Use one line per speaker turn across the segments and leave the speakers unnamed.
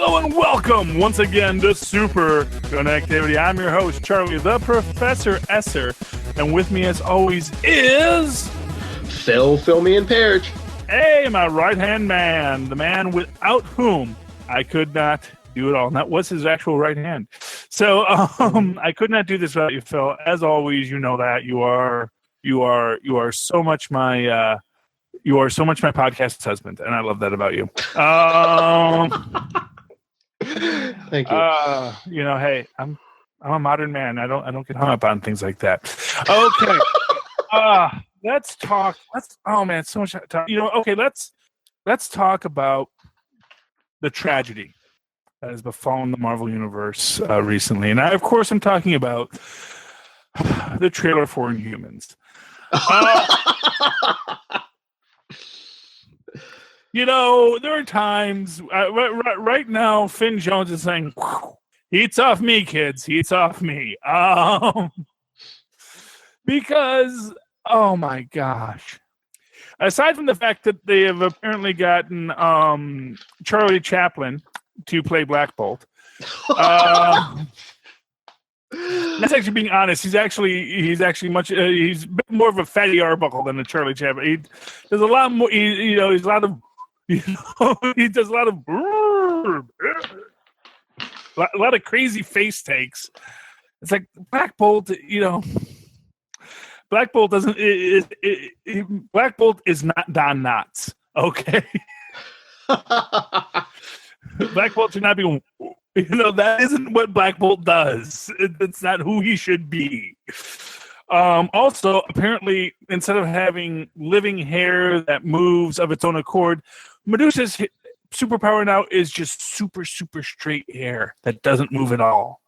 Hello and welcome once again to Superconnectivity. I'm your host, Charlie, the Professor Esser, and with me as always is...
Phil, me, and Perch.
Hey, my right-hand man, the man without whom I could not do it all. And that was his actual right hand. So I could not do this without you, Phil. As always, you know that you are so much my podcast husband, and I love that about you.
Thank you.
Hey, I'm a modern man. I don't get hung up on things like that. Okay. Let's talk. So much to talk. Okay, let's talk about the tragedy that has befallen the Marvel Universe recently. And of course, I'm talking about the trailer for Inhumans. There are times right now, Finn Jones is saying, "Heat's off me, kids. Heat's off me." Because, oh my gosh. Aside from the fact that they have apparently gotten Charlie Chaplin to play Black Bolt. That's actually being honest. He's actually much. He's a bit more of a Fatty Arbuckle than a Charlie Chaplin. There's a lot more. He's a lot of. He does a lot of. A lot of crazy face takes. It's like Black Bolt. Black Bolt doesn't. Black Bolt is not Don Knotts. Okay. Black Bolt should not be. That isn't what Black Bolt does. It's not who he should be. Also, apparently, instead of having living hair that moves of its own accord, Medusa's superpower now is just super, super straight hair that doesn't move at all.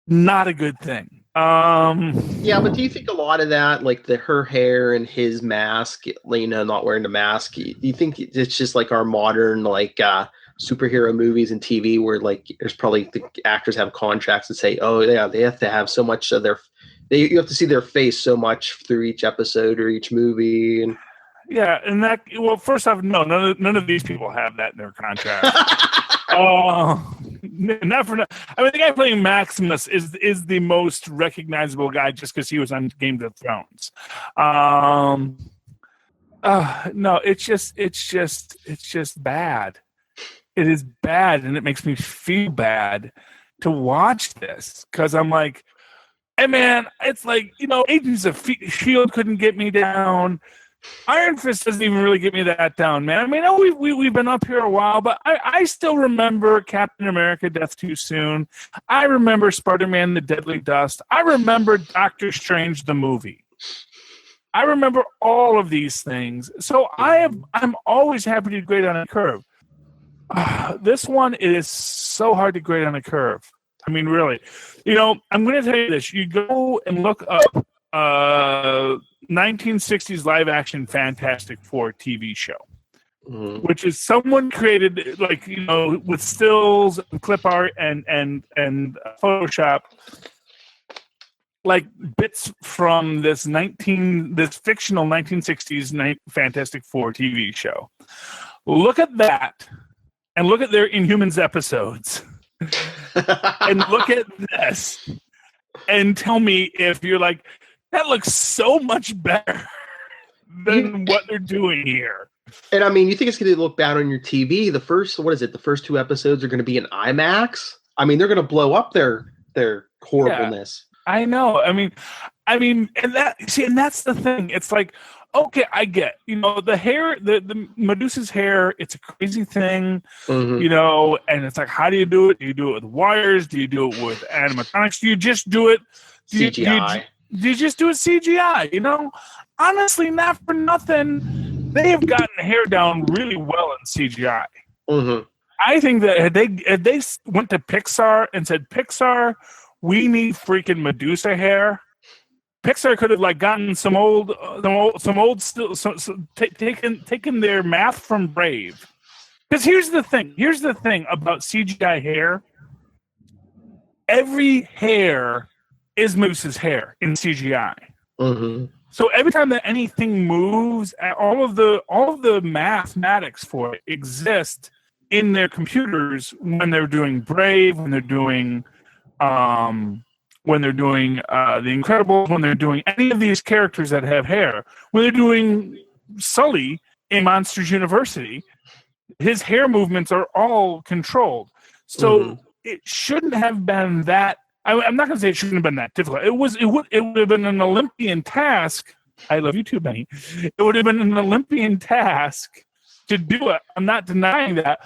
Not a good thing.
Yeah, but do you think a lot of that, like her hair and his mask, Lena not wearing the mask, do you think it's just like our modern, superhero movies and TV where there's probably the actors have contracts that say, oh yeah, they have to have so much of you have to see their face so much through each episode or each movie, and
yeah, and first off, no, none of these people have that in their contract. Not for. I mean, the guy playing Maximus is the most recognizable guy just because he was on Game of Thrones. No, it's just bad. It is bad, and it makes me feel bad to watch this because I'm like, hey man, it's like, Agents of S.H.I.E.L.D. couldn't get me down. Iron Fist doesn't even really get me that down, man. I mean, we've been up here a while, but I still remember Captain America: Death Too Soon. I remember Spider-Man: The Deadly Dust. I remember Doctor Strange the movie. I remember all of these things. So I'm always happy to grade on a curve. This one is so hard to grade on a curve. I mean, really. I'm going to tell you this. You go and look up 1960s live-action Fantastic Four TV show, which is someone created, with stills, and clip art, and Photoshop, bits from this fictional 1960s Fantastic Four TV show. Look at that. And look at their Inhumans episodes. And look at this. And tell me if you're like, that looks so much better than what they're doing here.
And I mean, you think it's going to look bad on your TV? The first two episodes are going to be in IMAX? I mean, they're going to blow up their horribleness.
Yeah, I know. I mean, and that's the thing. It's like, okay, I get, the hair, the Medusa's hair, it's a crazy thing, and it's like, how do you do it? Do you do it with wires? Do you do it with animatronics? Do you just do it
CGI?
Do you just do it CGI? Honestly, not for nothing, they have gotten hair down really well in CGI.
Mm-hmm.
I think that had they went to Pixar and said, Pixar, we need freaking Medusa hair, Pixar could have gotten taken their math from Brave. Because here's the thing about CGI hair. Every hair is Moose's hair in CGI.
Mm-hmm.
So every time that anything moves, all of the mathematics for it exist in their computers when they're doing Brave, when they're doing The Incredibles, when they're doing any of these characters that have hair, when they're doing Sully in Monsters University, his hair movements are all controlled. So it shouldn't have been that. I'm not going to say it shouldn't have been that difficult. It would have been an Olympian task. I love you too, Benny. It would have been an Olympian task to do it. I'm not denying that.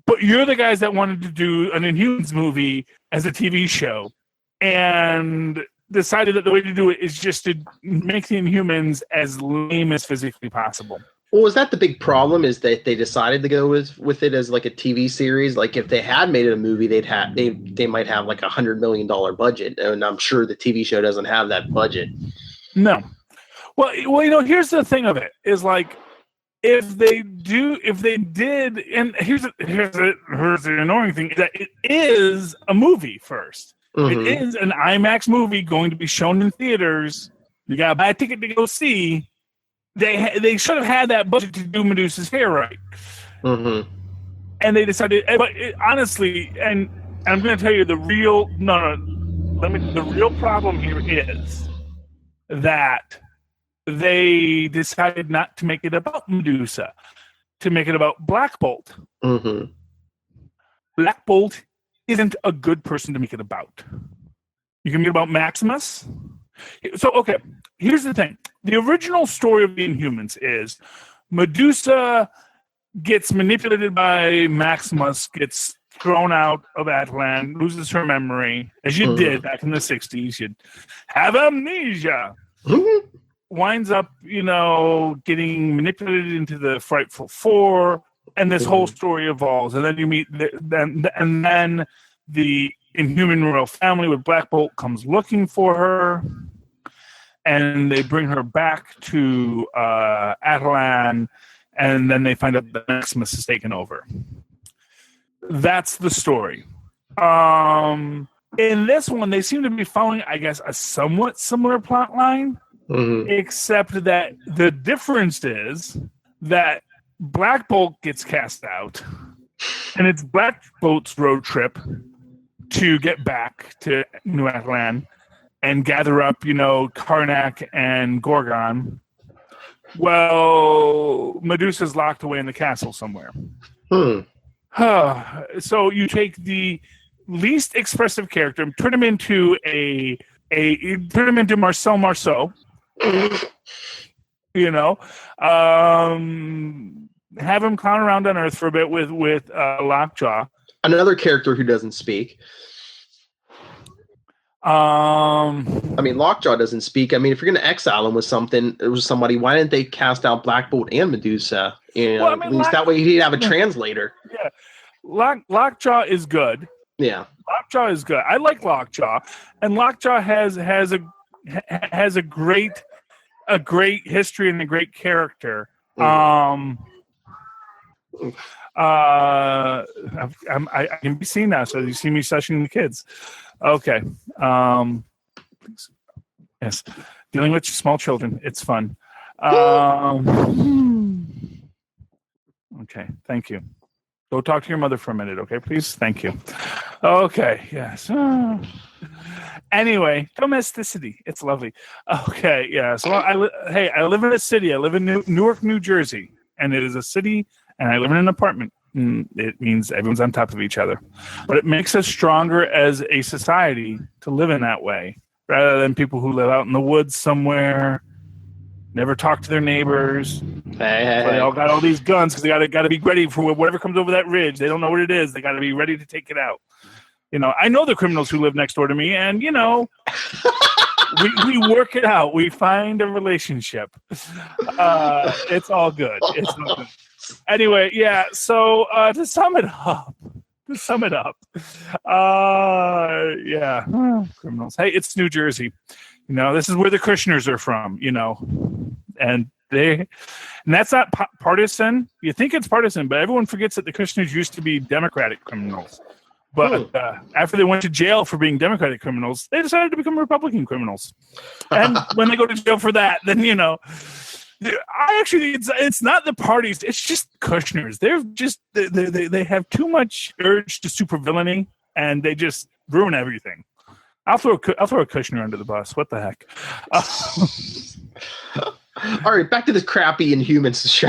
But you're the guys that wanted to do an Inhumans movie as a TV show and decided that the way to do it is just to make the Inhumans as lame as physically possible.
Well, was that the big problem? Is that they decided to go with it as like a TV series? Like if they had made it a movie, they might have like $100 million budget, and I'm sure the TV show doesn't have that budget.
No. Well, here's the thing of it is like if they did, and here's the annoying thing, that it is a movie first. It is an IMAX movie going to be shown in theaters. You got to buy a ticket to go see. They should have had that budget to do Medusa's hair right. And they decided, but honestly, and I'm going to tell you the real problem here is that they decided not to make it about Medusa, to make it about Black Bolt. Black Bolt isn't a good person to make it about. You can make it about Maximus. So, okay, here's the thing. The original story of the Inhumans is Medusa gets manipulated by Maximus, gets thrown out of Atlan, loses her memory, as you did back in the 60s. You'd have amnesia. Winds up, getting manipulated into the Frightful Four, and this whole story evolves. And then you meet then the Inhuman royal family with Black Bolt comes looking for her, and they bring her back to Atlan, and then they find out that Maximus is taken over. That's the story. In this one, they seem to be following, I guess, a somewhat similar plot line, except that the difference is that Black Bolt gets cast out, and it's Black Bolt's road trip to get back to New Atlan and gather up, Karnak and Gorgon. Well, Medusa's locked away in the castle somewhere. So you take the least expressive character and turn him into Marcel Marceau. Have him clown around on Earth for a bit with Lockjaw.
Another character who doesn't speak. Lockjaw doesn't speak. If you're going to exile him with somebody, why didn't they cast out Black Bolt and Medusa? At least that way he'd have a translator.
Yeah, Lockjaw is good.
Yeah,
Lockjaw is good. I like Lockjaw, and Lockjaw has a great history and a great character. I can be seen now, so you see me sessioning the kids. Okay. Yes. Dealing with small children. It's fun. Okay. Thank you. Go talk to your mother for a minute, okay, please? Thank you. Okay. Yes. Anyway, domesticity. It's lovely. Okay. Yeah. So I live in a city. I live in Newark, New Jersey, and it is a city, and I live in an apartment. It means everyone's on top of each other. But it makes us stronger as a society to live in that way, rather than people who live out in the woods somewhere, never talk to their neighbors. They all got all these guns because they got to be ready for whatever comes over that ridge. They don't know what it is. They got to be ready to take it out. I know the criminals who live next door to me, and we work it out. We find a relationship. It's all good. It's all good. Anyway, yeah. So to sum it up, criminals. Hey, it's New Jersey. This is where the Kushners are from. And that's not partisan. You think it's partisan, but everyone forgets that the Kushners used to be Democratic criminals. But after they went to jail for being Democratic criminals, they decided to become Republican criminals. And when they go to jail for that, then I actually think it's not the parties. It's just Kushners. They're just they have too much urge to supervillainy, and they just ruin everything. I'll throw a Kushner under the bus. What the heck?
All right, back to this crappy Inhumans show.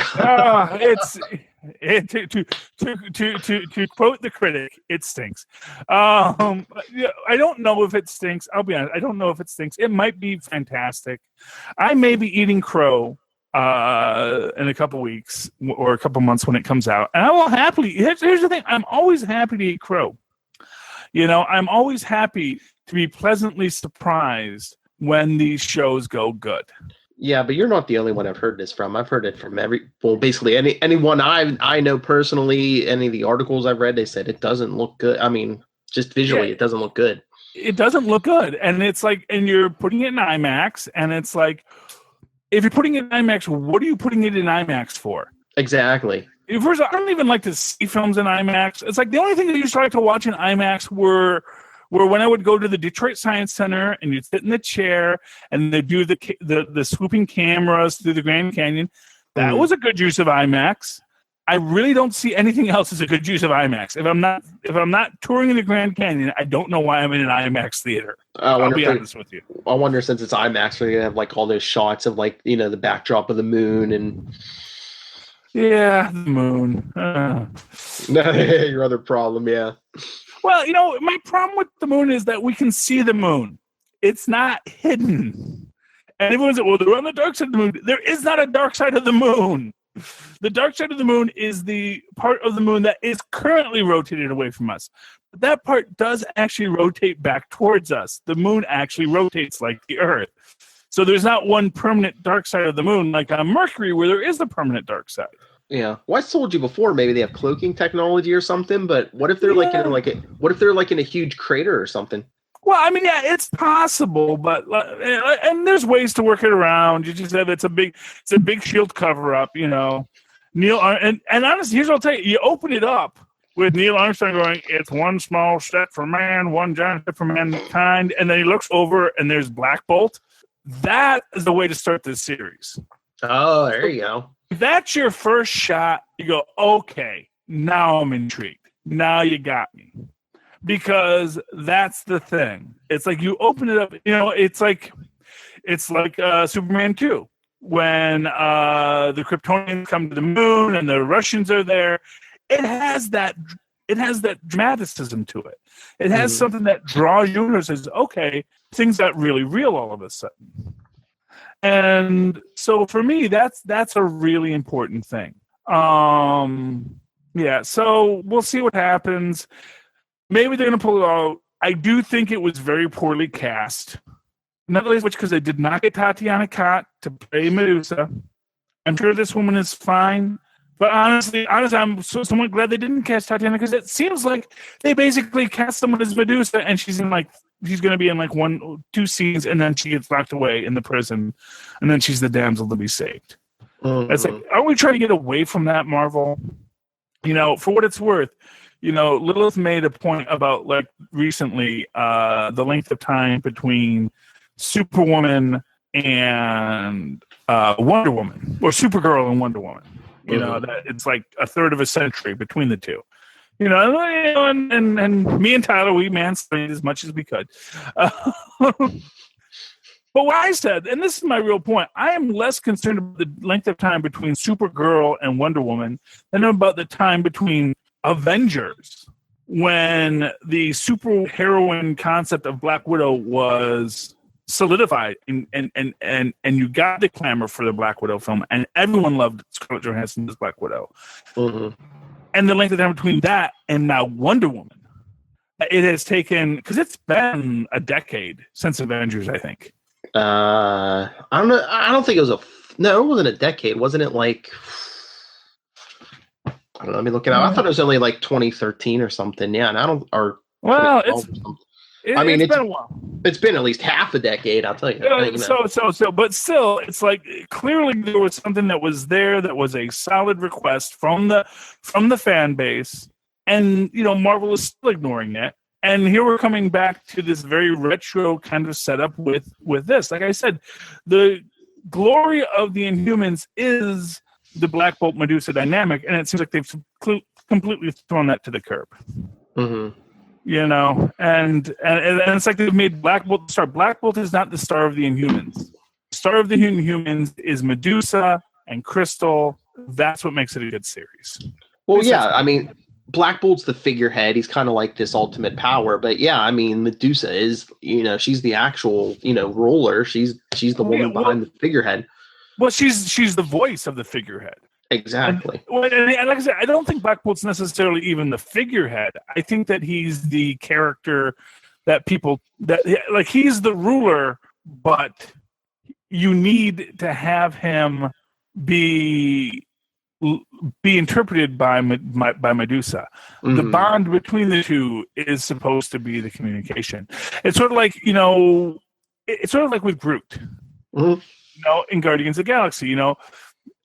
To quote the critic, it stinks. I don't know if it stinks. I'll be honest. I don't know if it stinks. It might be fantastic. I may be eating crow in a couple weeks or a couple months when it comes out, and I will happily. Here's the thing. I'm always happy to eat crow. I'm always happy to be pleasantly surprised when these shows go good.
Yeah, but you're not the only one I've heard this from. I've heard it from basically anyone I know personally. Any of the articles I've read, they said it doesn't look good. I mean, just visually, it doesn't look good.
It doesn't look good, and it's like, and you're putting it in IMAX, and it's like, if you're putting it in IMAX, what are you putting it in IMAX for?
Exactly.
First of all, I don't even like to see films in IMAX. It's like the only thing that I used to like to watch in IMAX were when I would go to the Detroit Science Center and you'd sit in the chair and they'd do the swooping cameras through the Grand Canyon. That was a good use of IMAX. I really don't see anything else as a good use of IMAX. If I'm not touring in the Grand Canyon, I don't know why I'm in an IMAX theater. I'll be honest with you.
I wonder, since it's IMAX, where you have like all those shots of like, the backdrop of the moon and.
Yeah, the moon.
Your other problem, yeah.
Well, my problem with the moon is that we can see the moon. It's not hidden. And everyone says, well, they're on the dark side of the moon. There is not a dark side of the moon. The dark side of the moon is the part of the moon that is currently rotated away from us. But that part does actually rotate back towards us. The moon actually rotates like the Earth. So there's not one permanent dark side of the moon like on Mercury where there is a permanent dark side.
Yeah. Well, I told you before, maybe they have cloaking technology or something, but what if they're what if they're like in a huge crater or something?
Well, I mean, yeah, it's possible, but and there's ways to work it around. You just said it's a big shield cover up, Neil, and honestly, here's what I'll tell you: you open it up with Neil Armstrong going, "It's one small step for man, one giant step for mankind," and then he looks over and there's Black Bolt. That is the way to start this series.
Oh, there you go.
If that's your first shot, you go, okay, now I'm intrigued. Now you got me. Because that's the thing. It's like you open it up, it's like Superman 2 when the Kryptonians come to the moon and the Russians are there. It has that dramaticism to it. It has something that draws you in and says, okay, things got really real all of a sudden. And so for me, that's a really important thing. Yeah, so we'll see what happens. Maybe they're going to pull it out. I do think it was very poorly cast. Not least because they did not get Tatiana Kott to play Medusa. I'm sure this woman is fine. But honestly, I'm somewhat glad they didn't cast Tatiana, because it seems like they basically cast someone as Medusa and she's going to be in like 1-2 scenes, and then she gets locked away in the prison, and then she's the damsel to be saved. It's like, are we trying to get away from that, Marvel? For what it's worth, Lilith made a point about, like, recently, the length of time between Superwoman and Wonder Woman, or Supergirl and Wonder Woman. That it's like a third of a century between the two. And me and Tyler, we mansplained as much as we could. But what I said, and this is my real point, I am less concerned about the length of time between Supergirl and Wonder Woman than about the time between Avengers, when the superheroine concept of Black Widow was solidified, and you got the clamor for the Black Widow film, and everyone loved Scarlett Johansson as Black Widow. And the length of time between that and now Wonder Woman, it has taken, because it's been a decade since Avengers, I think.
I don't know. I don't think it was it wasn't a decade. Wasn't it like, I don't know, let me look it up. I thought it was only like 2013 or something. Yeah, and it's been a while. It's been at least half a decade, I'll tell you.
But still, it's like clearly there was something that was there that was a solid request from the fan base, and Marvel is still ignoring it. And here we're coming back to this very retro kind of setup with this. Like I said, the glory of the Inhumans is the Black Bolt Medusa dynamic, and it seems like they've completely thrown that to the curb.
Mm-hmm.
You know, and it's like they've made Black Bolt the star. Black Bolt is not the star of the Inhumans. The star of the Inhumans is Medusa and Crystal. That's what makes it a good series.
Well, yeah, I mean, Black Bolt's the figurehead. He's kind of like this ultimate power, but yeah, I mean, Medusa is, she's the actual, ruler. She's the woman behind the figurehead.
Well, she's the voice of the figurehead.
Exactly.
And like I said, I don't think Black Bolt's necessarily even the figurehead. I think that he's the character that he's the ruler, but you need to have him be interpreted by Medusa. Mm-hmm. The bond between the two is supposed to be the communication. It's sort of like, it's sort of like with Groot, mm-hmm. In Guardians of the Galaxy,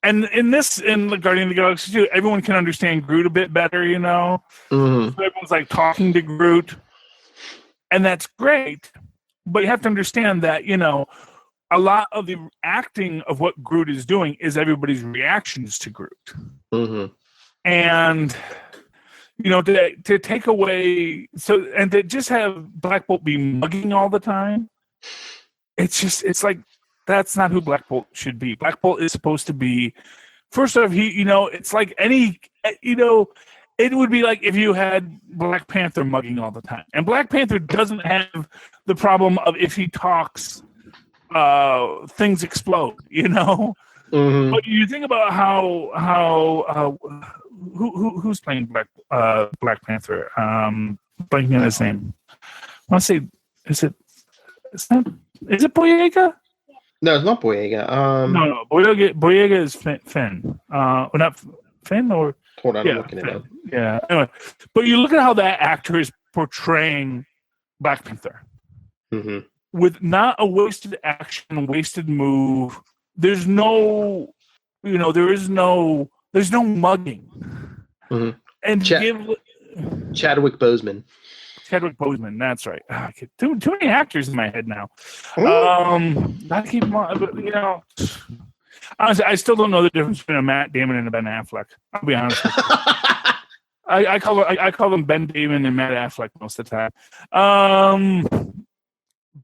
and in the Guardians of the Galaxy too, everyone can understand Groot a bit better, Mm-hmm. So everyone's like talking to Groot, and that's great. But you have to understand that, a lot of the acting of what Groot is doing is everybody's reactions to Groot. Mm-hmm. And, to take away, and to just have Black Bolt be mugging all the time, it's like, that's not who Black Bolt should be. Black Bolt is supposed to be, first off, it's like it would be like if you had Black Panther mugging all the time. And Black Panther doesn't have the problem of if he talks, things explode, Mm-hmm. But you think about how who's playing Black Panther? Blanking on his name. I want to say, is it Boyega?
No, it's not Boyega.
No. Boyega is Finn. Not Finn or.
Hold on, I'm looking it up.
Yeah. Anyway, but you look at how that actor is portraying Black Panther. Mm-hmm. With not a wasted action, wasted move. There's no, there's no mugging. Mm-hmm. And
Chadwick Boseman.
Chadwick Boseman, that's right. Too many actors in my head now. Not to keep them on, but honestly, I still don't know the difference between a Matt Damon and a Ben Affleck. I'll be honest with you. I call them Ben Damon and Matt Affleck most of the time.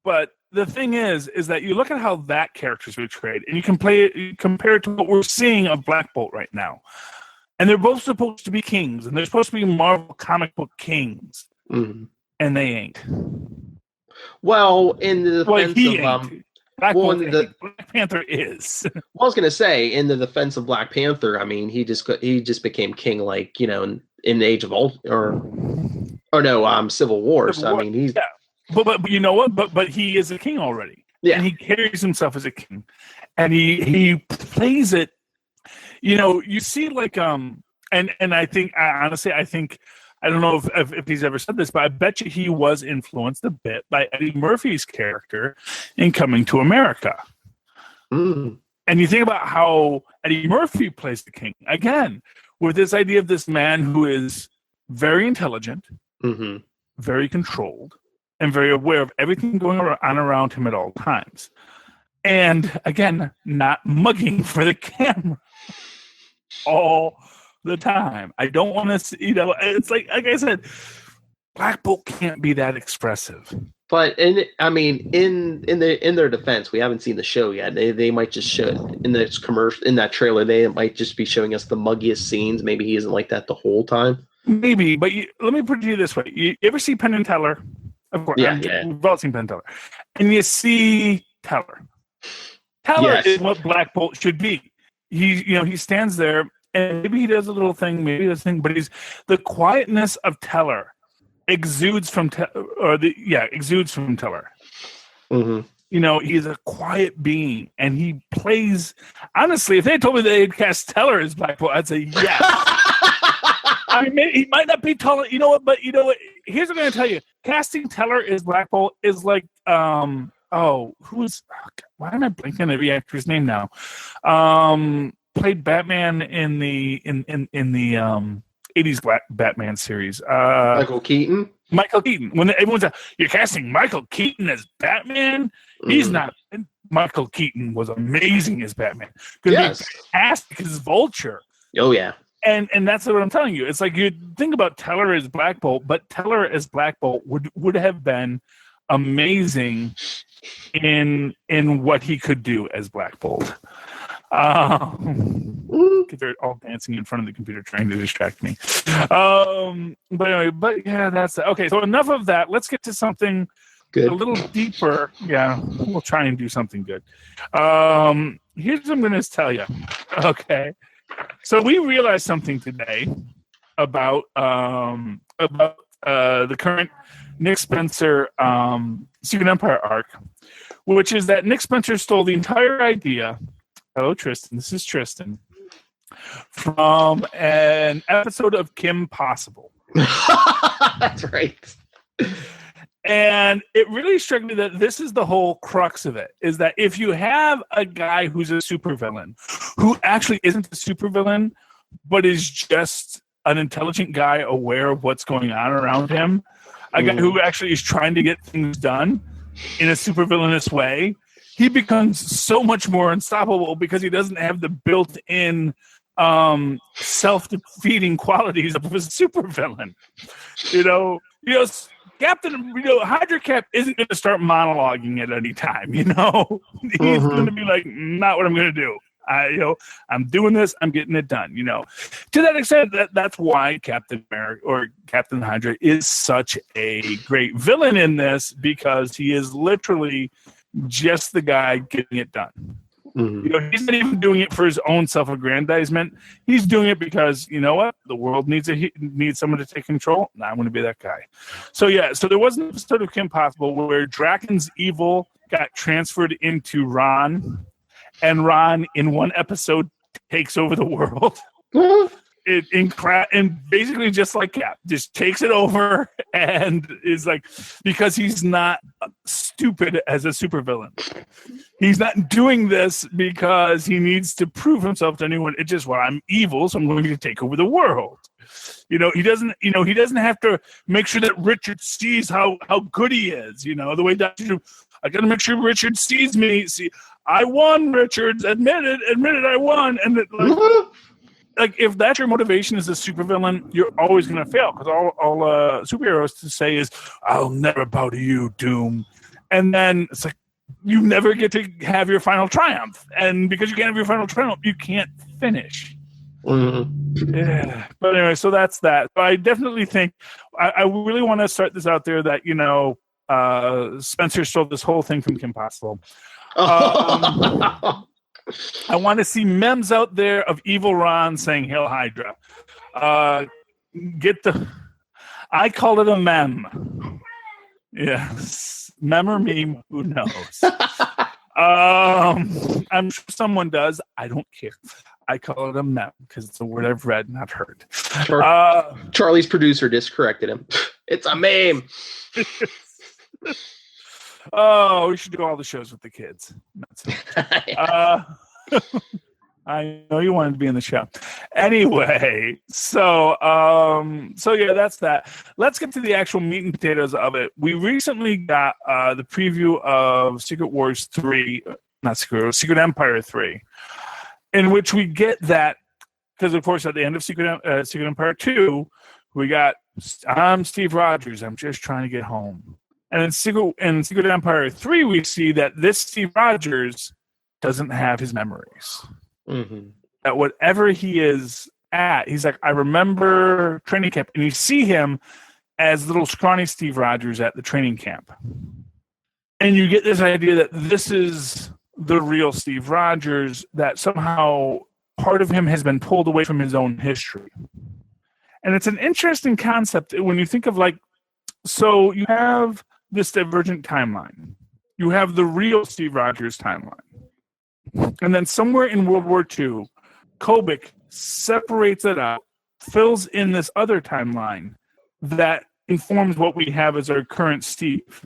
But the thing is that you look at how that character's portrayed, and you compare it to what we're seeing of Black Bolt right now, and they're both supposed to be kings, and they're supposed to be Marvel comic book kings. Mm-hmm. And they ain't.
Well, in the defense
Black Panther is.
Well, I was going to say, in the defense of Black Panther, I mean, he just became king, like, in the Age of Civil War. So I mean, he's.
Yeah. But you know what? But he is a king already. Yeah. And he carries himself as a king, and he plays it. You see, like and I think honestly, I don't know if he's ever said this, but I bet you he was influenced a bit by Eddie Murphy's character in Coming to America. Mm. And you think about how Eddie Murphy plays the king, again, with this idea of this man who is very intelligent, mm-hmm. very controlled, and very aware of everything going on around him at all times. And, again, not mugging for the camera all the time. I don't want to, it's like I said, Black Bolt can't be that expressive.
But in their defense, we haven't seen the show yet. They might just show in this commercial, in that trailer. They might just be showing us the muggiest scenes. Maybe he isn't like that the whole time.
Maybe, but let me put it to you this way: you ever see Penn and Teller? Of course, yeah. We've all seen Penn and Teller, and you see Teller. Teller is what Black Bolt should be. He stands there. And maybe he does a little thing, maybe this thing, but the quietness of Teller exudes from Teller. Mm-hmm. He's a quiet being, and he plays. Honestly, if they told me they'd cast Teller as Black Bolt, I'd say yes. I mean, he might not be taller. You know what? But you know what? Here's what I'm going to tell you: casting Teller as Black Bolt is like, why am I blanking on every actor's name now? Played Batman in the 80s Batman series.
Michael Keaton.
When everyone's like, you're casting Michael Keaton as Batman, he's not. Michael Keaton was amazing as Batman. Going to be fantastic as Vulture.
Oh yeah.
And that's what I'm telling you. It's like you think about Teller as Black Bolt, but Teller as Black Bolt would have been amazing in what he could do as Black Bolt. They're all dancing in front of the computer trying to distract me. But anyway, that's okay. So enough of that. Let's get to something good. A little deeper. Yeah, we'll try and do something good. Here's what I'm going to tell you. Okay. So we realized something today about the current Nick Spencer Secret Empire arc, which is that Nick Spencer stole the entire idea. Hello, Tristan. This is Tristan from an episode of Kim Possible.
That's right.
And it really struck me that this is the whole crux of it, is that if you have a guy who's a supervillain, who actually isn't a supervillain, but is just an intelligent guy aware of what's going on around him, a guy who actually is trying to get things done in a supervillainous way, he becomes so much more unstoppable because he doesn't have the built-in self-defeating qualities of a supervillain. Hydra Cap isn't going to start monologuing at any time. He's going to be like, not what I'm going to do. I'm doing this. I'm getting it done. To that extent, that's why Captain America or Captain Hydra is such a great villain in this, because he is literally just the guy getting it done. He's not even doing it for his own self-aggrandizement. He's doing it because, you know what? The world needs someone to take control. Nah, I'm going to be that guy. So there was an episode of Kim Possible where Draken's evil got transferred into Ron, and Ron, in one episode, takes over the world. And basically just like Cap, just takes it over and is like, because he's not stupid as a supervillain. He's not doing this because he needs to prove himself to anyone. It's just, I'm evil, so I'm going to take over the world. He doesn't have to make sure that Richard sees how good he is. The way Dr. Doom, I got to make sure Richard sees me. See, I won, Richard. Admit it, I won. And like if that's your motivation as a supervillain, you're always going to fail, because all superheroes to say is, "I'll never bow to you, Doom," and then it's like you never get to have your final triumph, and because you can't have your final triumph, you can't finish. Yeah, but anyway, so that's that. But I definitely think I really want to start this out there that Spencer stole this whole thing from Kim Possible. I want to see memes out there of evil Ron saying "Hail Hydra." I call it a meme. Yes, meme or meme, who knows? I'm sure someone does. I don't care. I call it a meme because it's a word I've read, not heard.
Charlie's producer just corrected him. It's a meme.
Oh, we should do all the shows with the kids. I know you wanted to be in the show. Anyway, so yeah, that's that. Let's get to the actual meat and potatoes of it. We recently got the preview of Secret Empire 3, in which we get that, because of course at the end of Secret Empire 2, we got, I'm Steve Rogers, I'm just trying to get home. And in Secret Empire 3, we see that this Steve Rogers doesn't have his memories. That whatever he is at, he's like, I remember training camp. And you see him as little scrawny Steve Rogers at the training camp. And you get this idea that this is the real Steve Rogers, that somehow part of him has been pulled away from his own history. And it's an interesting concept when you think of so you have this divergent timeline. You have the real Steve Rogers timeline. And then somewhere in World War II, Kobik separates it out, fills in this other timeline that informs what we have as our current Steve.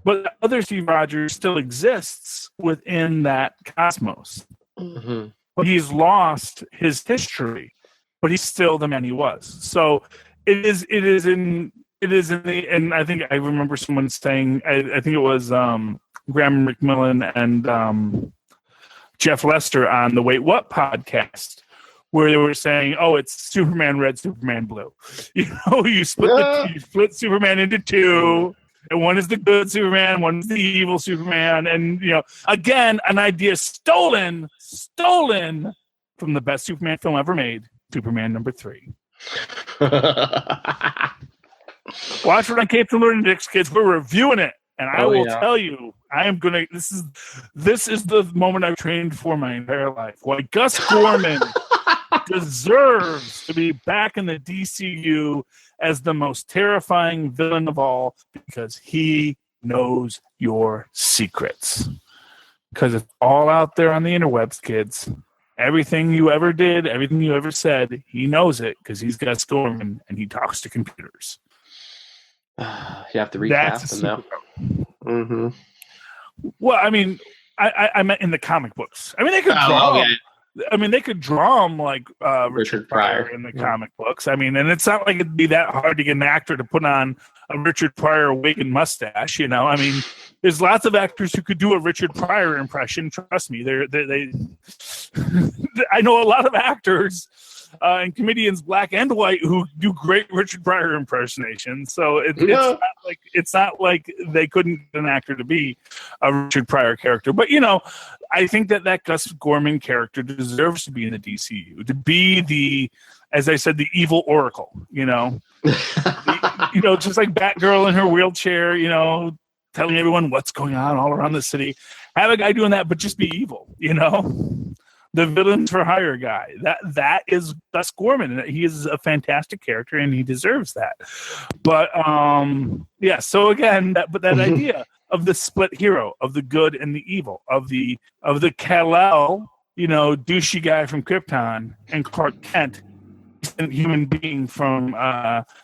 But the other Steve Rogers still exists within that cosmos. But he's lost his history, but he's still the man he was. So it is in It is, and I think I remember someone saying, I think it was Graham McMillan and Jeff Lester on the Wait What podcast, where they were saying, "Oh, it's Superman Red, Superman Blue." You split Superman into two, and one is the good Superman, one is the evil Superman, and again, an idea stolen from the best Superman film ever made, Superman #3. Watch it on Capes and Learning Dicks, kids. We're reviewing it, and I will tell you, I am gonna. This is the moment I've trained for my entire life. Why Gus Gorman deserves to be back in the DCU as the most terrifying villain of all, because he knows your secrets. Because it's all out there on the interwebs, kids. Everything you ever did, everything you ever said, he knows it because he's Gus Gorman and he talks to computers.
You have to recast him now. Mm-hmm.
Well, I mean, I meant in the comic books. I mean, they could draw. Okay. I mean, they could draw him like Richard Pryor in the comic books. I mean, and it's not like it'd be that hard to get an actor to put on a Richard Pryor wig and mustache. I mean, there's lots of actors who could do a Richard Pryor impression. Trust me, they I know a lot of actors and comedians, black and white, who do great Richard Pryor impersonations. So it's not like they couldn't get an actor to be a Richard Pryor character. But I think that Gus Gorman character deserves to be in the DCU, to be as I said, the evil Oracle. Just like Batgirl in her wheelchair. Telling everyone what's going on all around the city. Have a guy doing that, but just be evil. The villains for hire guy. That is Gus Gorman. He is a fantastic character, and he deserves that. But So again, that idea of the split hero, of the good and the evil, of the Kal-El, douchey guy from Krypton, and Clark Kent, a human being from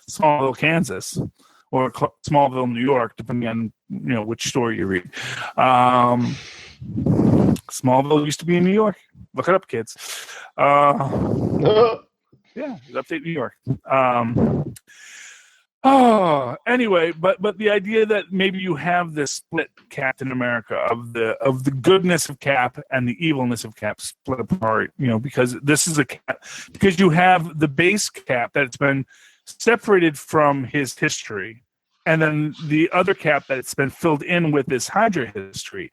Smallville, Kansas, or Smallville, New York, depending on which story you read. Smallville used to be in New York. Look it up, kids. Yeah, it's upstate New York. Anyway, but the idea that maybe you have this split Captain America of the goodness of Cap and the evilness of Cap split apart, because this is because you have the base Cap that's been separated from his history, and then the other Cap that's been filled in with this Hydra history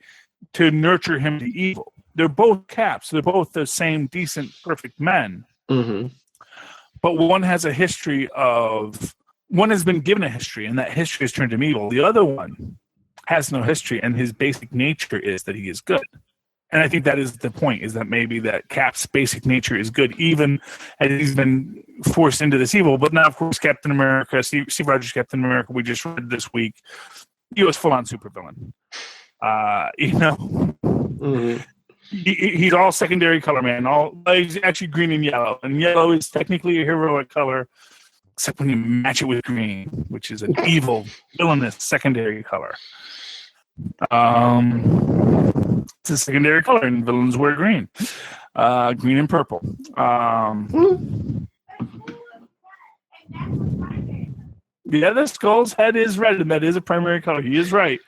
to nurture him to evil. They're both Caps. They're both the same decent, perfect men. Mm-hmm. But one has a history one has been given a history, and that history has turned him evil. The other one has no history, and his basic nature is that he is good. And I think that is the point, is that maybe that Cap's basic nature is good, even as he's been forced into this evil. But now, of course, Captain America, Steve Rogers' Captain America, we just read this week, he was full-on supervillain. Mm-hmm. He's all secondary color, man. He's actually green and yellow is technically a heroic color, except when you match it with green, which is an evil, villainous secondary color. It's a secondary color, and villains wear green, green and purple. The Skull's head is red, and that is a primary color. He is right.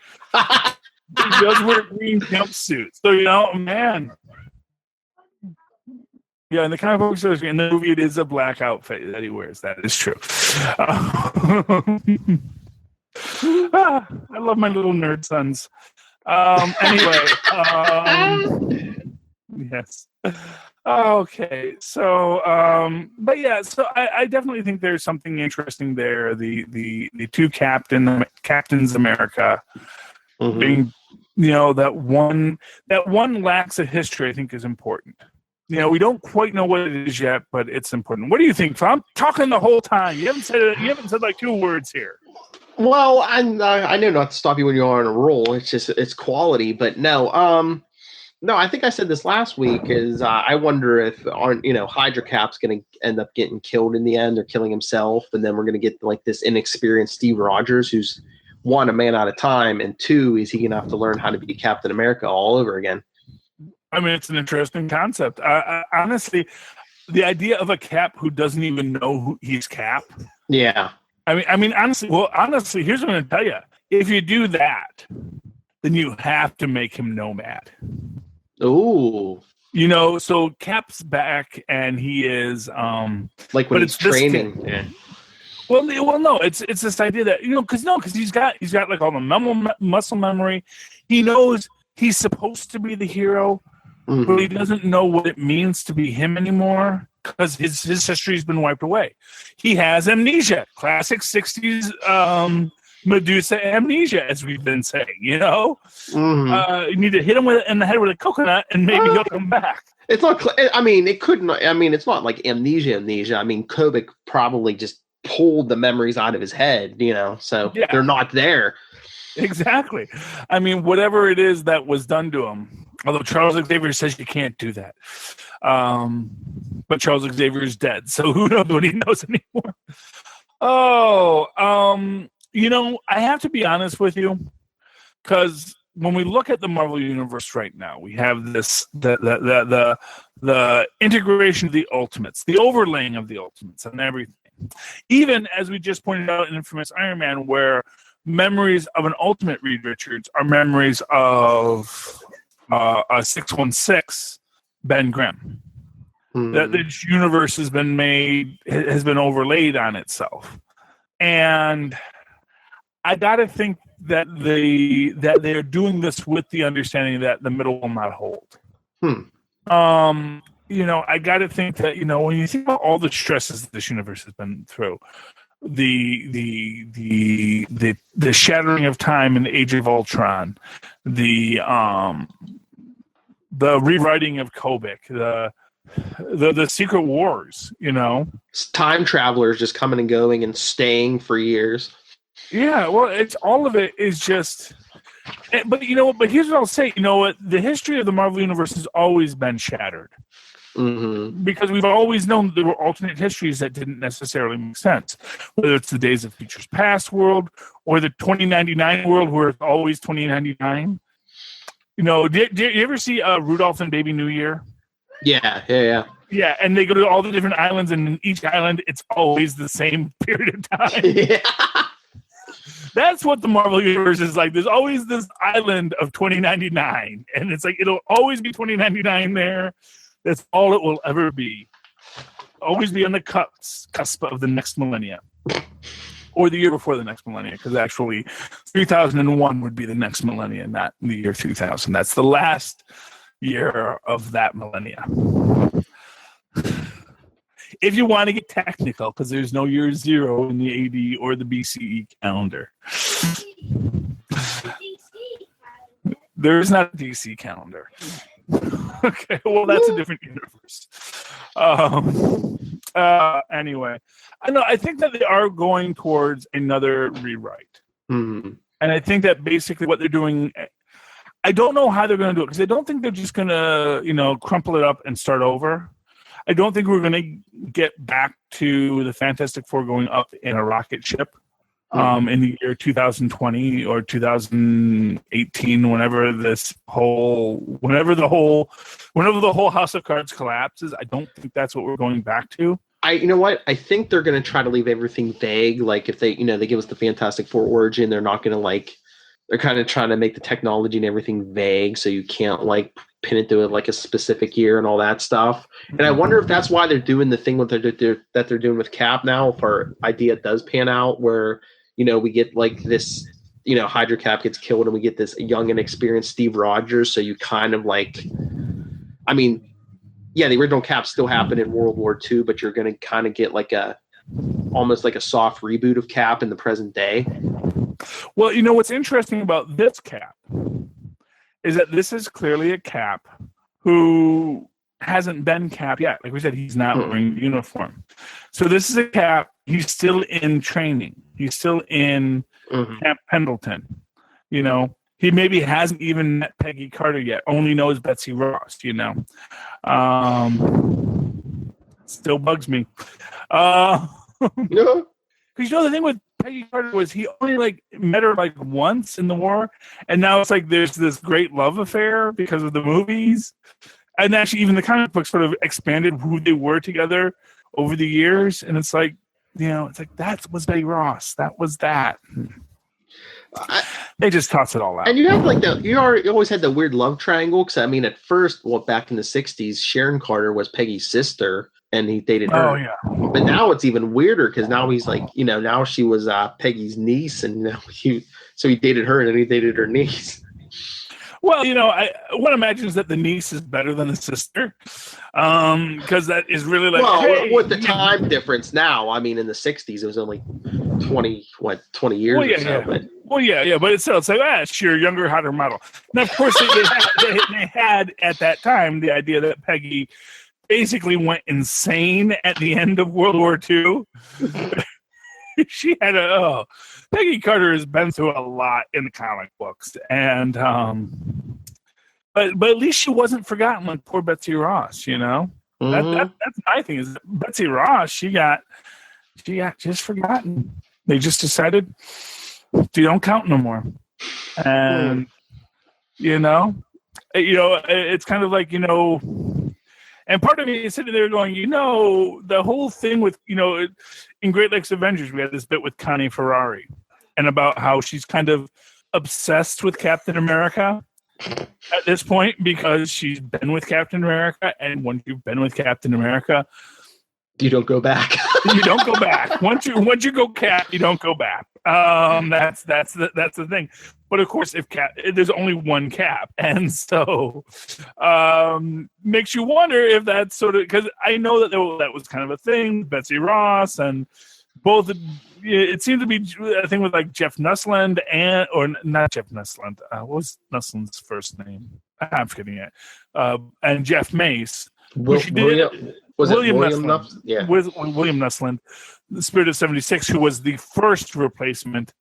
He does wear green jumpsuits. So, man. Yeah, in the comic books, in the movie, it is a black outfit that he wears. That is true. I love my little nerd sons. Anyway. Yes. Okay. So, but yeah, so I definitely think there's something interesting there. The two Captains America. Mm-hmm. Being, that one lacks a history, I think, is important. We don't quite know what it is yet, but it's important. What do you think? I'm talking the whole time. You haven't said like 2 words here.
Well, I know not to stop you when you're on a roll. It's just it's quality, but no. I think I said this last week. Is I wonder if Hydra Cap's going to end up getting killed in the end or killing himself, and then we're going to get like this inexperienced Steve Rogers who's, 1, a man at a time, and 2, is he going to have to learn how to be Captain America all over again?
I mean, it's an interesting concept. Honestly, the idea of a Cap who doesn't even know who he's Cap.
Yeah.
Honestly, here's what I'm going to tell you. If you do that, then you have to make him nomad.
Ooh.
So Cap's back and he is
like when he's training. Yeah.
Well, no, it's this idea that because he's got like all the muscle memory. He knows he's supposed to be the hero, but he doesn't know what it means to be him anymore because his history's been wiped away. He has amnesia, classic '60s Medusa amnesia, as we've been saying. You need to hit him in the head with a coconut, and maybe he'll come back.
It's not. I mean, it couldn't. I mean, it's not like amnesia. I mean, Kobik probably just pulled the memories out of his head, so they're not there.
Exactly. I mean, whatever it is that was done to him, although Charles Xavier says you can't do that. But Charles Xavier is dead, so who knows what he knows anymore. I have to be honest with you, because when we look at the Marvel Universe right now, we have this the integration of the Ultimates, the overlaying of the Ultimates and everything. Even as we just pointed out in Infamous Iron Man, where memories of an Ultimate Reed Richards are memories of a 616 Ben Grimm. That this universe has been overlaid on itself, and I gotta think that they're doing this with the understanding that the middle will not hold. I got to think that when you think about all the stresses that this universe has been through, the shattering of time in the Age of Ultron, the rewriting of Kobik, the Secret Wars,
time travelers just coming and going and staying for years.
Yeah, well, it's all of it is just. But But here's what I'll say. The history of the Marvel Universe has always been shattered. Because we've always known there were alternate histories that didn't necessarily make sense, whether it's the Days of Futures Past world or the 2099 world where it's always 2099. Did you ever see Rudolph and Baby New Year?
Yeah.
Yeah, and they go to all the different islands, and in each island, it's always the same period of time.
Yeah.
That's what the Marvel Universe is like. There's always this island of 2099, and it's like it'll always be 2099 there. That's all it will ever be. Always be on the cusp of the next millennia. Or the year before the next millennia, because actually 3001 would be the next millennia, not the year 2000. That's the last year of that millennia. If you want to get technical, because there's no year zero in the AD or the BCE calendar. There is not a DC calendar. Okay, well, that's a different universe. Anyway, I think that they are going towards another rewrite. And I think that basically what they're doing, I don't know how they're going to do it, because I don't think they're just going to, crumple it up and start over. I don't think we're going to get back to the Fantastic Four going up in a rocket ship in the year 2020 or 2018, whenever the whole House of Cards collapses. I don't think that's what we're going back to.
You know what? I think they're going to try to leave everything vague. Like if they give us the Fantastic Four origin, they're not going to they're kind of trying to make the technology and everything vague, so you can't pin it to a specific year and all that stuff. And I wonder if that's why they're doing the thing that they're doing with Cap now. If our idea does pan out, where we get this, Hydra Cap gets killed and we get this young and experienced Steve Rogers. So you kind of the original Cap still happened in World War II, but you're going to kind of get almost like a soft reboot of Cap in the present day.
Well, what's interesting about this Cap is that this is clearly a Cap who hasn't been Cap yet. Like we said, he's not wearing the uniform. So this is a Cap. He's still in training. He's still in Camp Pendleton. He maybe hasn't even met Peggy Carter yet. Only knows Betsy Ross. Still bugs me. Because the thing with Peggy Carter was he only met her once in the war, and now it's there's this great love affair because of the movies, and actually even the comic book sort of expanded who they were together over the years, and it's It's like that was Betty Ross. That was that. They just toss it all out.
And you have like you always had the weird love triangle. Because I mean, at first, back in the '60s, Sharon Carter was Peggy's sister, and he dated her.
Oh yeah.
But now it's even weirder because now he's like, now she was Peggy's niece, and now he dated her, and then he dated her niece.
Well, one imagines that the niece is better than the sister, because that is really like.
Well,
hey,
with the time difference now, I mean, in the '60s, it was only 20 years or so.
Yeah. But it's like, sure, younger, hotter model. Now, of course, they had at that time the idea that Peggy basically went insane at the end of World War II. She had Peggy Carter has been through a lot in the comic books, and but at least she wasn't forgotten like poor Betsy Ross.
Mm-hmm.
That's my thing is Betsy Ross. She got just forgotten. They just decided they don't count no more, and it's kind of like And part of me is sitting there going, the whole thing with, in Great Lakes Avengers, we had this bit with Connie Ferrari and about how she's kind of obsessed with Captain America at this point because she's been with Captain America. And once you've been with Captain America,
you don't go back.
You don't go back. Once you go Cap, you don't go back. That's the thing. But of course, there's only one Cap, and so makes you wonder if that's sort of because I know that that was kind of a thing. Betsy Ross and both. It seemed to be a thing with like Jeff Nussland or not Jeff Nussland. What was Nussland's first name? I'm forgetting it. And Jeff Mace.
William Nussland? Yeah.
William Nussland, the Spirit of 76, who was the first replacement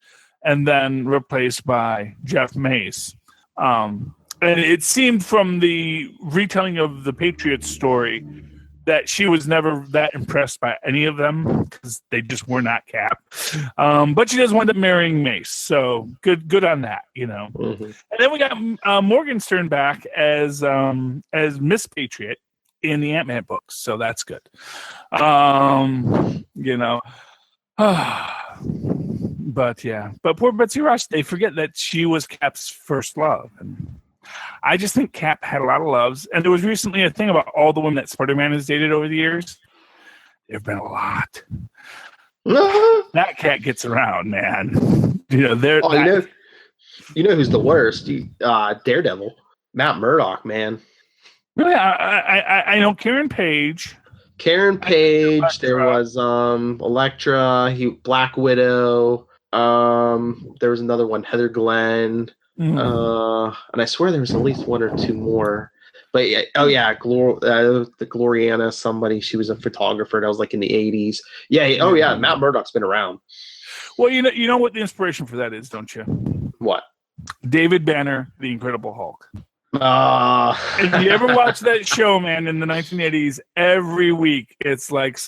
and then replaced by Jeff Mace. And it seemed from the retelling of the Patriots story that she was never that impressed by any of them because they just were not Cap. But she does wind up marrying Mace, so good on that, Mm-hmm. And then we got Morgenstern back as Miss Patriot in the Ant-Man books, so that's good. But poor Betsy Ross, they forget that she was Cap's first love, and I just think Cap had a lot of loves. And there was recently a thing about all the women that Spider-Man has dated over the years. There've been a lot. That cat gets around, man.
You know who's the worst? Daredevil, Matt Murdock, man.
Really, I know Karen Page.
There was Elektra, Black Widow. There was another one, Heather Glenn. And I swear there was at least one or two more. But the Gloriana, somebody. She was a photographer. That was like in the 80s. Yeah. Matt Murdock's been around.
Well, you know what the inspiration for that is, don't you?
What?
David Banner, the Incredible Hulk. If you ever watch that show, man, in the 1980s, every week it's like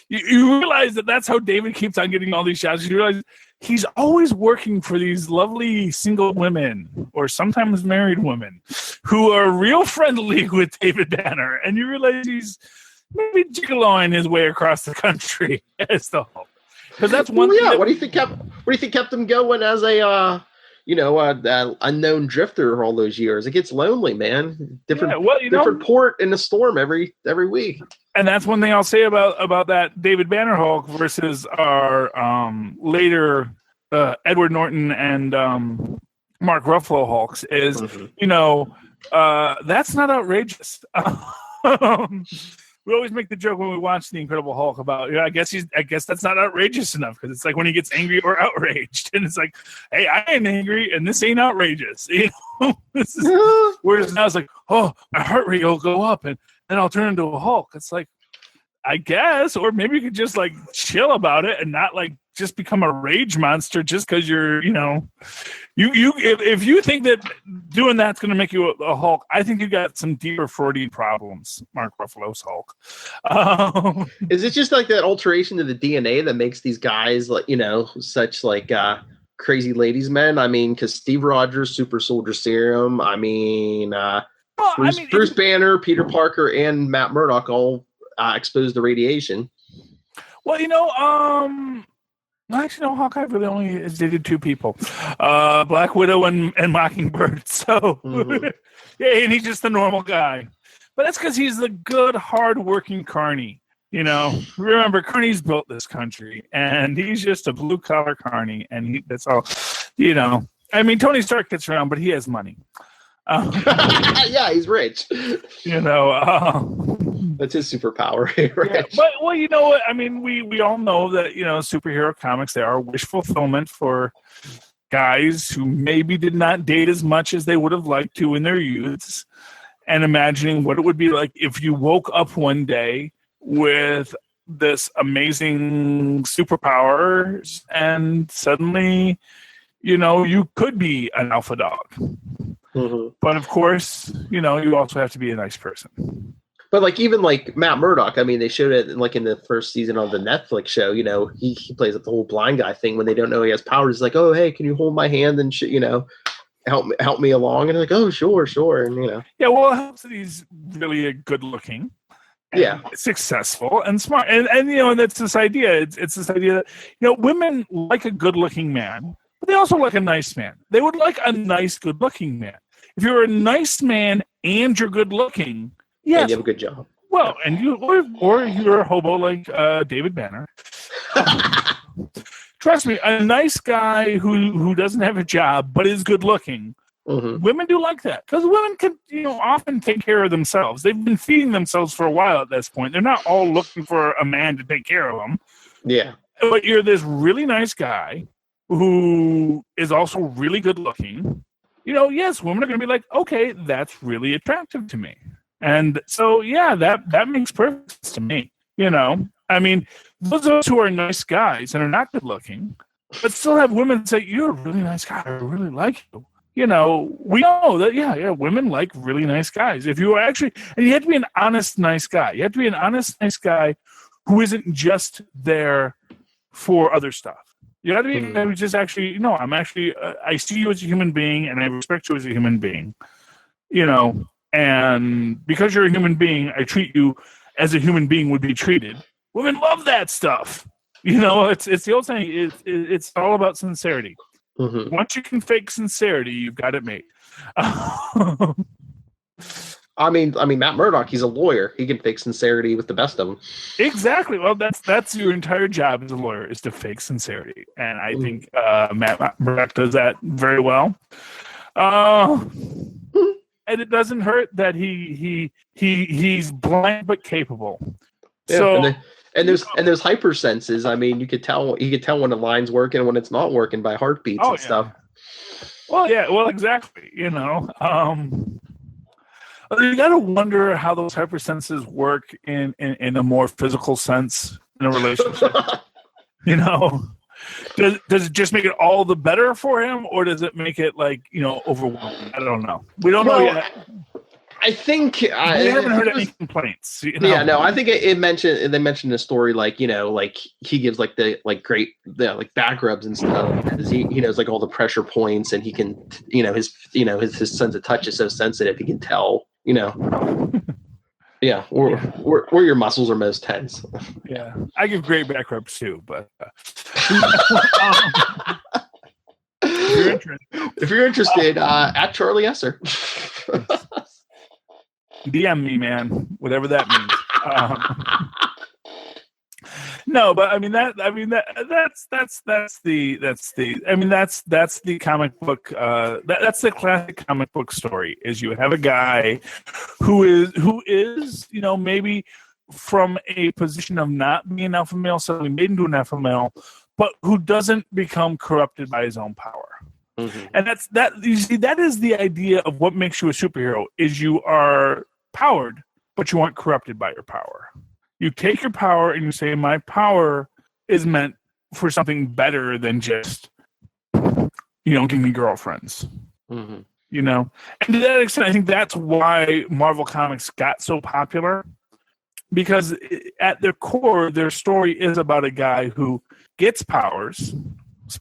you realize that's how David keeps on getting all these shots. You realize he's always working for these lovely single women or sometimes married women who are real friendly with David Banner, and you realize he's maybe gigoloing his way across the country as the Hulk. Because that's one.
Yeah. What do you think kept him going as a unknown drifter all those years? It gets lonely, man. Different port in the storm every week.
And that's one thing I'll say about that David Banner Hulk versus our later Edward Norton and Mark Ruffalo Hulks is, that's not outrageous. We always make the joke when we watch The Incredible Hulk about, I guess that's not outrageous enough because it's like when he gets angry or outraged, and it's like, hey, I ain't angry and this ain't outrageous. Whereas now it's like, oh, my heart rate will go up and then I'll turn into a Hulk. It's like, I guess, or maybe you could just like chill about it and not like just become a rage monster just because you're, if you think that doing that's going to make you a Hulk, I think you got some deeper Freudian problems, Mark Ruffalo's Hulk.
Is it just like that alteration of the DNA that makes these guys like, such like crazy ladies men? I mean, because Steve Rogers, Super Soldier Serum, Bruce Banner, Peter Parker, and Matt Murdock all exposed to radiation.
Well, actually, no, Hawkeye really only has dated two people, Black Widow and Mockingbird. So,
Mm-hmm.
yeah, and he's just a normal guy. But that's because he's the good, hard-working carny. Remember, Carney's built this country, and he's just a blue-collar carny, and that's all. I mean, Tony Stark gets around, but he has money.
Yeah, he's rich. That's his superpower. Right?
Yeah, but well, you know what? I mean, we all know that superhero comics, they are wish fulfillment for guys who maybe did not date as much as they would have liked to in their youths, and imagining what it would be like if you woke up one day with this amazing superpowers and suddenly you could be an alpha dog.
Mm-hmm.
But of course, you also have to be a nice person.
But like even like Matt Murdock, I mean, they showed it like in the first season of the Netflix show. He plays the whole blind guy thing when they don't know he has powers. He's like, "Oh, hey, can you hold my hand and help me along?" And they're like, "Oh, sure," and
Yeah, well, it helps that he's really good looking, successful and smart, and that's this idea. It's this idea that women like a good looking man, but they also like a nice man. They would like a nice, good looking man. If you're a nice man and you're good looking. Yes.
And you have a good job.
Well, and or you're a hobo like David Banner. Trust me, a nice guy who doesn't have a job but is good looking. Mm-hmm. Women do like that because women can, often take care of themselves. They've been feeding themselves for a while at this point. They're not all looking for a man to take care of them.
Yeah,
but you're this really nice guy who is also really good looking. Yes, women are going to be like, okay, that's really attractive to me. And so, yeah, that makes perfect sense to me. I mean, those of us who are nice guys and are not good looking, but still have women say, "You're a really nice guy. I really like you." We know that, yeah, women like really nice guys. If you are actually, and you have to be an honest, nice guy. You have to be an honest, nice guy who isn't just there for other stuff. You have to be just actually, I'm actually, I see you as a human being and I respect you as a human being. And because you're a human being, I treat you as a human being would be treated. Women love that stuff. It's the old saying. It's all about sincerity. Mm-hmm. Once you can fake sincerity, you've got it made.
I mean, Matt Murdock, he's a lawyer. He can fake sincerity with the best of them.
Exactly. Well, that's your entire job as a lawyer, is to fake sincerity, and I think Matt Murdock does that very well. And it doesn't hurt that he's blind but capable.
Yeah,
so
and there's hypersenses. I mean, he could tell when a line's working and when it's not working by heartbeats and stuff.
Well, yeah, well, exactly. You got to wonder how those hypersenses work in a more physical sense in a relationship. Does it just make it all the better for him, or does it make it overwhelming? I don't know. We don't know yet.
I think
we haven't heard any complaints.
Yeah, no. I think they mentioned a story like he gives great back rubs and stuff because he knows all the pressure points and he can his sense of touch is so sensitive he can tell Yeah, where your muscles are most tense.
Yeah, I give great back rubs too, but
if you're interested, at Charlie Esser.
DM me, man, whatever that means. No, but that's the comic book. That's the classic comic book story. Is you have a guy who is maybe from a position of not being an alpha male, suddenly made into an alpha male, but who doesn't become corrupted by his own power. Mm-hmm. And that is the idea of what makes you a superhero. Is you are powered, but you aren't corrupted by your power. You take your power and you say, my power is meant for something better than just, give me girlfriends. Mm-hmm. And to that extent, I think that's why Marvel Comics got so popular. Because at their core, their story is about a guy who gets powers.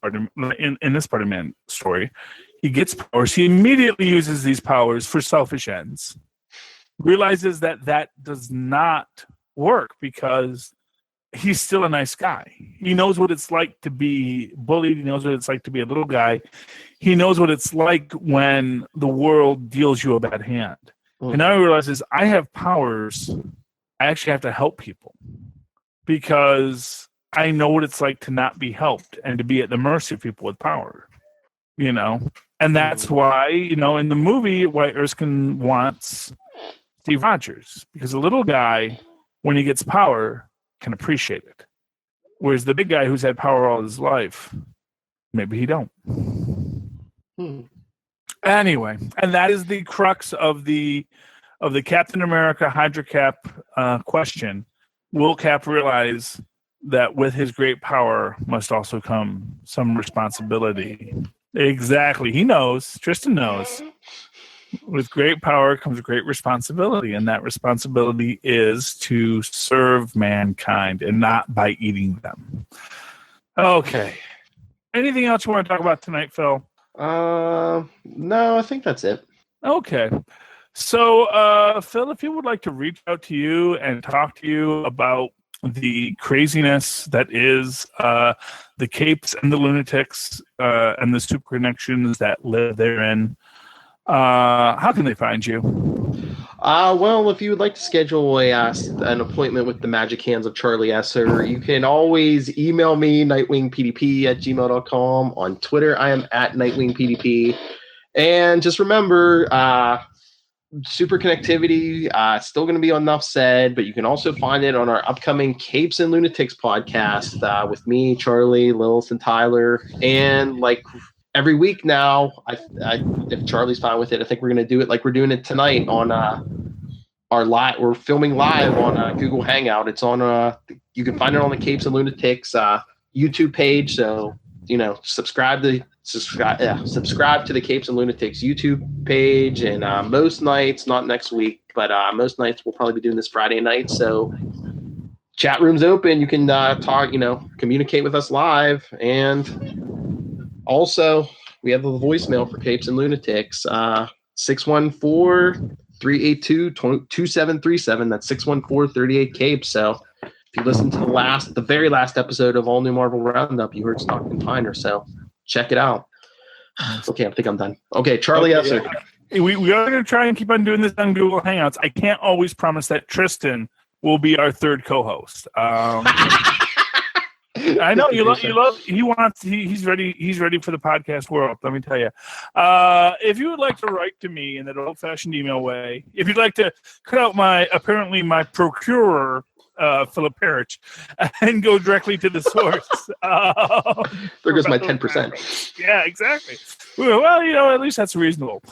In this Spider-Man story, he gets powers. He immediately uses these powers for selfish ends. Realizes that does not work because he's still a nice guy. He knows what it's like to be bullied. He knows what it's like to be a little guy. He knows what it's like when the world deals you a bad hand. And now he realizes, I have powers. I actually have to help people because I know what it's like to not be helped and to be at the mercy of people with power, you know? And that's why, you know, in the movie, why Erskine wants Steve Rogers, because the little guy, when he gets power, can appreciate it. Whereas the big guy who's had power all his life, maybe he don't. Anyway, and that is the crux of the Captain America Hydra Cap question. Will Cap realize that with his great power must also come some responsibility? Exactly. He knows. Tristan knows. With great power comes great responsibility, and that responsibility is to serve mankind and not by eating them. Okay. Anything else you want to talk about tonight, Phil?
No, I think that's it.
Okay. So, Phil, if you would like to reach out to you and talk to you about the craziness that is the Capes and the Lunatics and the super connections that live therein, how can they find you?
Well, if you would like to schedule an appointment with the Magic Hands of Charlie Esser, you can always email me, nightwingpdp@gmail.com. On Twitter, I am at nightwingpdp. And just remember, Superconnectivity, it's still going to be on Enough Said, but you can also find it on our upcoming Capes and Lunatics podcast with me, Charlie, Lilith, and Tyler. And like every week now, if Charlie's fine with it, I think we're going to do it like we're doing it tonight on our live. We're filming live on Google Hangout. It's on you can find it on the Capes and Lunatics YouTube page. So subscribe to the Capes and Lunatics YouTube page. And most nights, not next week, but most nights we'll probably be doing this Friday night. So chat room's open. You can talk, communicate with us live. And also, we have the voicemail for Capes and Lunatics, 614-382-2737. That's 614-38-CAPES. So if you listen to the very last episode of All New Marvel Roundup, you heard Stockton Piner. So check it out. Okay, I think I'm done. Okay, Charlie Esser.
We are going to try and keep on doing this on Google Hangouts. I can't always promise that Tristan will be our third co-host. I know he's ready for the podcast world. Let me tell you. If you would like to write to me in that old-fashioned email way, if you'd like to cut out my procurer, Philip Parrish, and go directly to the source.
There goes my 10%.
Yeah, exactly. Well, at least that's reasonable.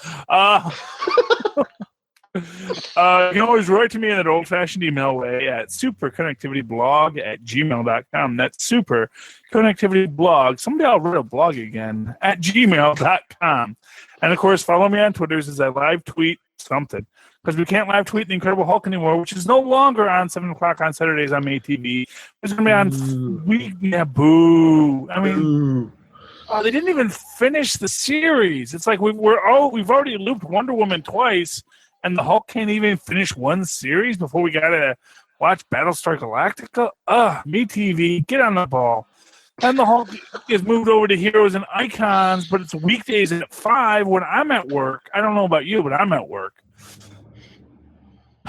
You can always write to me in that old-fashioned email way at superconnectivityblog@gmail.com. That's superconnectivityblog. Somebody I'll write a blog again at gmail.com. And, of course, follow me on Twitter as I live tweet something. Because we can't live tweet The Incredible Hulk anymore, which is no longer on 7 o'clock on Saturdays on MayTV. It's going to be on week. Yeah, boo. I mean, they didn't even finish the series. It's like we've already looped Wonder Woman twice, and the Hulk can't even finish one series before we got to watch Battlestar Galactica. MayTV, get on the ball. And the Hulk is moved over to Heroes and Icons, but it's weekdays at 5 when I'm at work. I don't know about you, but I'm at work.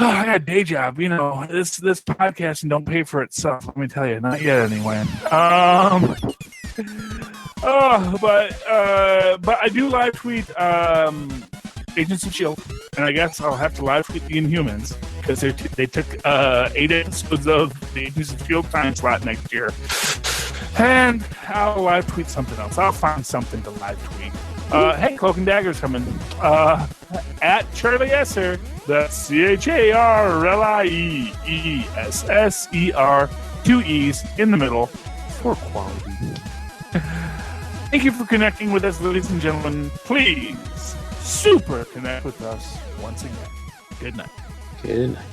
I got a day job, this podcasting don't pay for itself, let me tell you. Not yet, anyway. But I do live tweet Agents of S.H.I.E.L.D., and I guess I'll have to live tweet the Inhumans, because they took 8 episodes of the Agents of S.H.I.E.L.D. time slot next year. And I'll live tweet something else. I'll find something to live tweet. Hey, Cloak and Dagger's coming. At Charlie Esser, that's CharlieEsser, 2 E's in the middle for quality. Thank you for connecting with us, ladies and gentlemen. Please super connect with us once again. Good night.
Good night.